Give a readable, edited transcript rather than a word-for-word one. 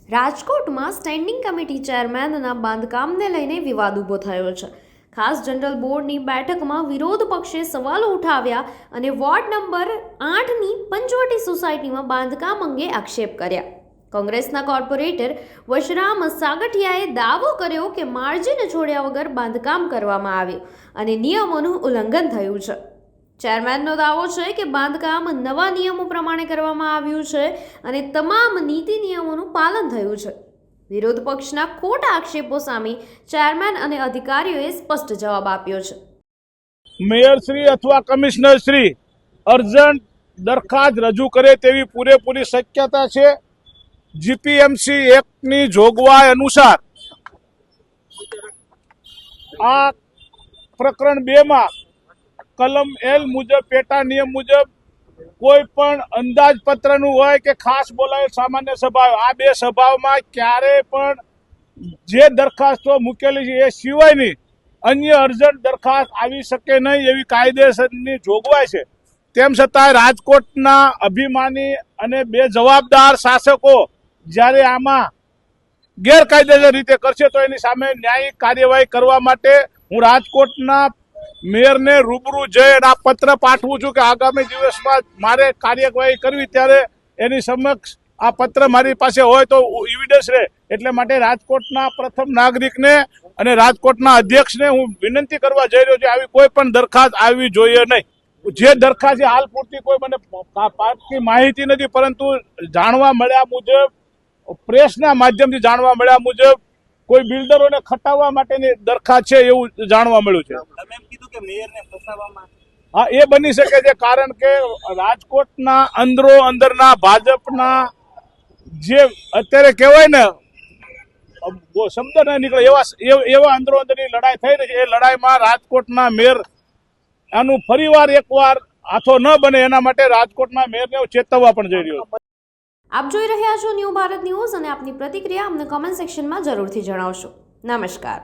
રાજકોટમાં standing committee ચેરમેનના બાંધકામને લઈને વિવાદ ઊભો થયો છે। ખાસ જનરલ બોર્ડની બેઠકમાં વિરોધ પક્ષે સવાલો ઉઠાવ્યા અને વોર્ડ નંબર 8ની પંચવટી સોસાયટીમાં બાંધકામ અંગે આક્ષેપ કર્યા। કોંગ્રેસના કોર્પોરેટર વશરામ સાગઠિયાએ દાવો કર્યો કે માર્જિન છોડ્યા વગર બાંધકામ કરવામાં આવ્યું અને નિયમોનું ઉલ્લંઘન થયું છે। ચેરમેનનો દાવો છે કે બાંધકામ નવા નિયમો પ્રમાણે કરવામાં આવ્યું છે અને તમામ નીતિ નિયમોનું પાલન થયું છે। વિરોધ પક્ષના ખોટા આક્ષેપો સામે ચેરમેન અને અધિકારીઓએ સ્પષ્ટ જવાબ આપ્યો છે। મેયર શ્રી અથવા કમિશનર શ્રી અર્જન્ટ દરખાસ્ત રજૂ કરે તેવી પૂરેપૂરી શક્યતા છે। જીપીએમસી એક્ટની જોગવાઈ અનુસાર આ પ્રકરણ 2માં કલમ L મુજબ પેટા નિયમ મુજબ કોઈ પણ અંદાજપત્રનું હોય કે ખાસ બોલાવેલ સામાન્ય સભા, આ બે સભાઓમાં ક્યારેય પણ જે દરખાસ્તો મૂકેલી છે એ સિવાયની અન્ય અર્જન્ટ દરખાસ્ત આવી શકે નહીં એવી કાયદેસરની જોગવાઈ છે। તેમ છતાં રાજકોટના અભિમાની અને બે જવાબદાર શાસકો જ્યારે આમાં ગેરકાયદેસર રીતે કરશે તો એની સામે ન્યાયિક કાર્યવાહી કરવા માટે હું રાજકોટના મેયરને રૂબરૂ જઈ આ પત્ર પાઠવું છું કે આગામી દિવસમાં મારે કાર્યવાહી કરવી ત્યારે એની સમક્ષ આ પત્ર મારી પાસે હોય તો એવિડન્સ રહે। એટલે માટે રાજકોટના પ્રથમ નાગરિકને અને રાજકોટના અધ્યક્ષને હું વિનંતી કરવા જઈ રહ્યો છું, આવી કોઈ પણ દરખાસ્ત આવવી જોઈએ નહીં। જે દરખાસ્ત હાલ પૂરતી કોઈ મને પાકી માહિતી નથી, પરંતુ જાણવા મળ્યા મુજબ, પ્રેસના માધ્યમથી જાણવા મળ્યા મુજબ કોઈ બિલ્ડરોને ખટાવવા માટેની દરખાસ્ત છે એવું જાણવા મળ્યું છે। તમે એમ કીધું કે મેયરને ફસાવવામાં, હા, એ બની શકે છે, કારણ કે રાજકોટના અંદરના ભાજપના જે અત્યારે કહેવાય ને શબ્દ ન નીકળે એવા અંદરની લડાઈ થઈ રહી છે। એ લડાઈમાં રાજકોટના મેયર આનું ફરીવાર એકવાર હાથો ન બને એના માટે રાજકોટના મેયરને ચેતવવા પણ જઈ રહ્યો છે। આપ જોઈ રહ્યા છો ન્યૂ ભારત ન્યૂઝ અને આપની પ્રતિક્રિયા અમને કોમેન્ટ સેક્શનમાં જરૂરથી જણાવશો। નમસ્કાર।